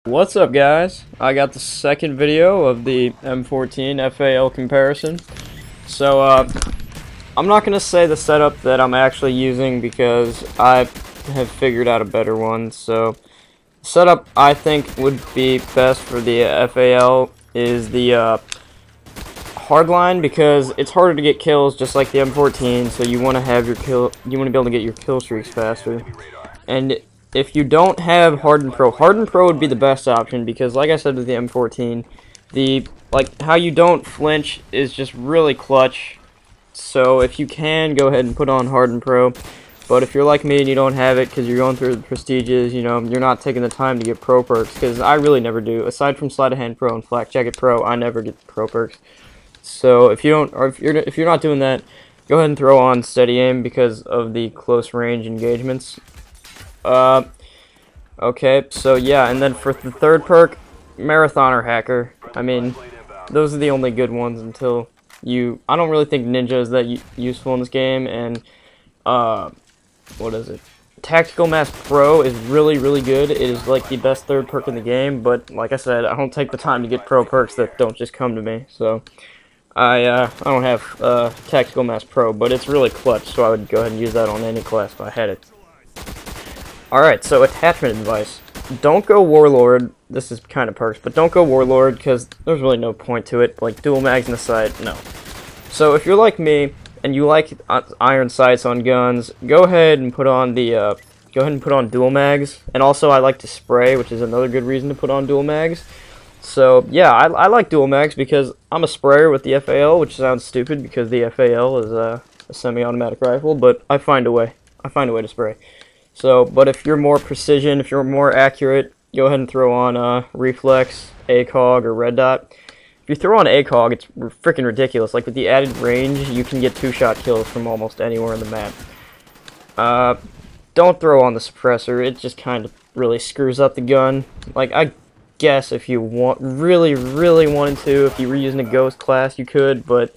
What's up, guys? I got the second video of the M14 FAL comparison. So, I'm not gonna say the setup that I'm actually using because I have figured out a better one. So, the setup I think would be best for the FAL is the hardline, because it's harder to get kills just like the M14. So you want to have your you want to be able to get your kill streaks faster. And if you don't have Hardened Pro would be the best option, because like I said with the M14, how you don't flinch is just really clutch. So if you can, go ahead and put on Hardened Pro. But if you're like me and you don't have it because you're going through the prestiges, you know, you're not taking the time to get pro perks, because I really never do. Aside from Sleight of Hand Pro and Flak Jacket Pro, I never get the pro perks. So if you don't, or if you're not doing that, go ahead and throw on Steady Aim because of the close range engagements. Okay, so yeah, and then for the third perk, Marathoner Hacker. I mean, those are the only good ones until I don't really think Ninja is that useful in this game, and, what is it? Tactical Mask Pro is really, really good. It is like the best third perk in the game, but like I said, I don't take the time to get pro perks that don't just come to me, so I don't have, Tactical Mask Pro, but it's really clutch, so I would go ahead and use that on any class if I had it. Alright, so attachment advice. Don't go Warlord. This is kind of perks, but don't go Warlord because there's really no point to it. Like dual mags in the sight, no. So if you're like me and you like iron sights on guns, go ahead and put on dual mags. And also I like to spray, which is another good reason to put on dual mags. So yeah, I like dual mags because I'm a sprayer with the FAL, which sounds stupid because the FAL is a semi-automatic rifle, but I find a way. to spray. So, but if you're more precision, if you're more accurate, go ahead and throw on Reflex, ACOG, or Red Dot. If you throw on ACOG, it's freaking ridiculous. Like, with the added range, you can get two-shot kills from almost anywhere in the map. Don't throw on the suppressor. It just kind of really screws up the gun. Like, I guess if you really wanted to, if you were using a Ghost class, you could, but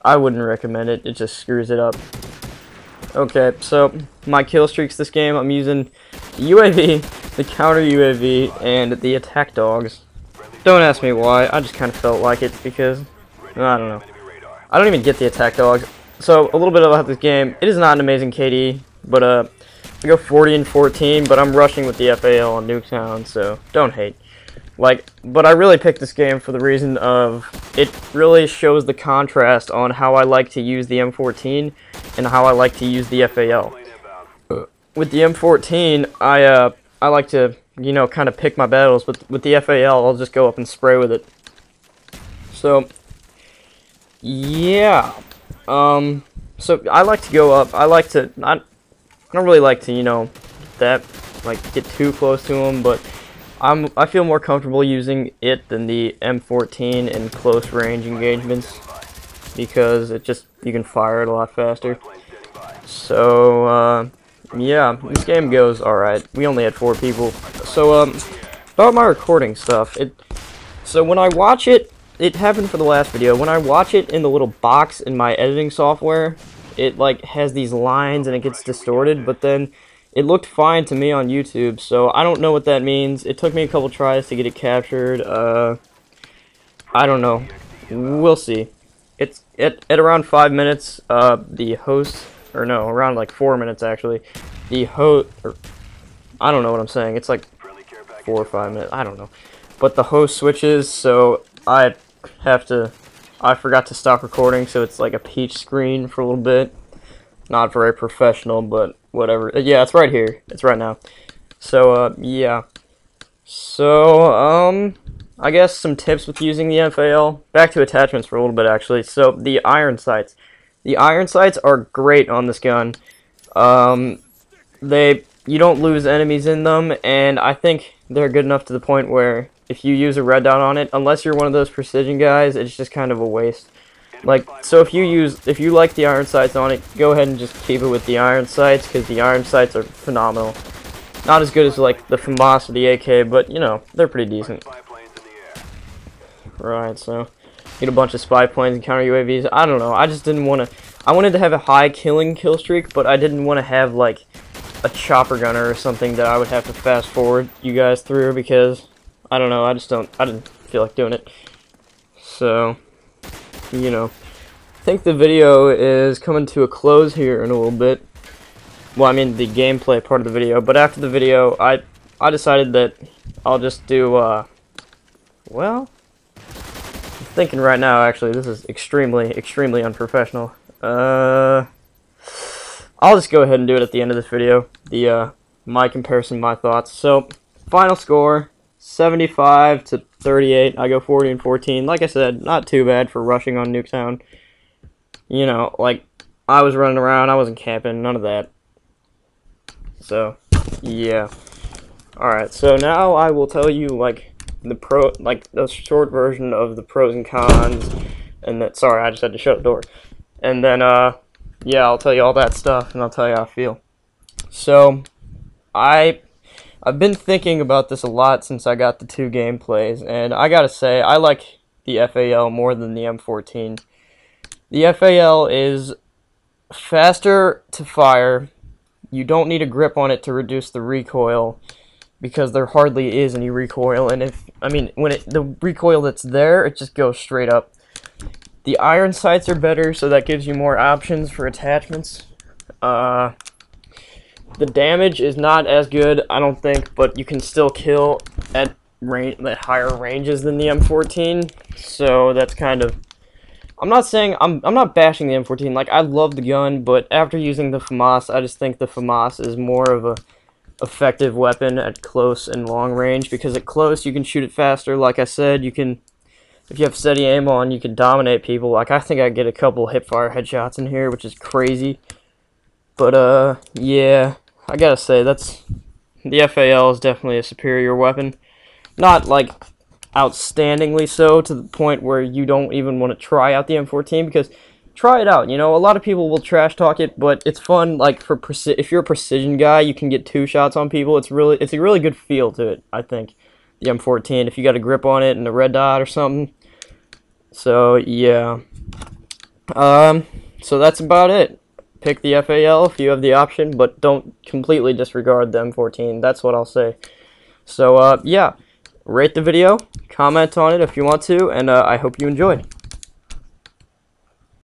I wouldn't recommend it. It just screws it up. Okay, so my kill streaks this game, I'm using the UAV, the counter UAV, and the attack dogs. Don't ask me why, I just kind of felt like it because, I don't know. I don't even get the attack dogs. So, a little bit about this game. It is not an amazing KD, but I go 40 and 14, but I'm rushing with the FAL on Nuketown, so don't hate. But I really picked this game for the reason of it really shows the contrast on how I like to use the M14 and how I like to use the FAL. With the M14, I like to, you know, kind of pick my battles, but with the FAL, I'll just go up and spray with it. So, yeah. So I like to go up. I don't really like to, you know, get too close to them, but I feel more comfortable using it than the M14 in close range engagements because you can fire it a lot faster. So yeah, this game goes alright. We only had 4 people. So about my recording stuff, so when I watch it happened for the last video. When I watch it in the little box in my editing software, it has these lines and it gets distorted, but then it looked fine to me on YouTube, so I don't know what that means. It took me a couple tries to get it captured. I don't know. We'll see. It's at around 5 minutes, the host, or no, around like 4 minutes actually. The host, I don't know what I'm saying. It's like 4 or 5 minutes. I don't know. But the host switches, so I forgot to stop recording, so it's like a peach screen for a little bit. Not very professional, but whatever. Yeah, it's right here. It's right now. So, yeah. So, I guess some tips with using the FAL. Back to attachments for a little bit, actually. So, the iron sights. The iron sights are great on this gun. You don't lose enemies in them, and I think they're good enough to the point where if you use a red dot on it, unless you're one of those precision guys, it's just kind of a waste. So if you like the iron sights on it, go ahead and just keep it with the iron sights, because the iron sights are phenomenal. Not as good as like the FAMAS or the AK, but you know, they're pretty decent. Right, so get a bunch of spy planes and counter UAVs. I don't know, I just didn't want to. I wanted to have a high kill streak, but I didn't want to have like a chopper gunner or something that I would have to fast forward you guys through, because I don't know, I didn't feel like doing it. So, you know, I think the video is coming to a close here in a little bit. Well, I mean the gameplay part of the video, but after the video, I decided that I'll just do, well, I'm thinking right now, actually, this is extremely unprofessional. I'll just go ahead and do it at the end of this video, my comparison, my thoughts. So, final score, 75 to 38. I go 40 and 14. Like I said, not too bad for rushing on Nuketown. You know, like, I was running around, I wasn't camping, none of that. So, yeah. Alright, so now I will tell you, like, the short version of the pros and cons, and that, sorry, I just had to shut the door. And then, yeah, I'll tell you all that stuff, and I'll tell you how I feel. So, I've been thinking about this a lot since I got the 2 gameplays, and I gotta say, I like the FAL more than the M14. The FAL is faster to fire. You don't need a grip on it to reduce the recoil, because there hardly is any recoil, and the recoil that's there, it just goes straight up. The iron sights are better, so that gives you more options for attachments. The damage is not as good, I don't think, but you can still kill at higher ranges than the M14, so that's kind of... I'm not saying, I'm not bashing the M14, like, I love the gun, but after using the FAMAS, I just think the FAMAS is more of a effective weapon at close and long range, because at close, you can shoot it faster, like I said, you can, if you have steady aim on, you can dominate people. Like, I think I get a couple hipfire headshots in here, which is crazy, but, yeah, I gotta say, the FAL is definitely a superior weapon, not, like, outstandingly so to the point where you don't even want to try out the M14, because try it out, you know, a lot of people will trash talk it, but it's fun, like, if you're a precision guy, you can get 2 shots on people. It's a really good feel to it, I think, the M14, if you got a grip on it and a red dot or something. So yeah, so that's about it. Pick the FAL if you have the option, but don't completely disregard the M14. That's what I'll say. So yeah, rate the video, comment on it if you want to, and I hope you enjoyed.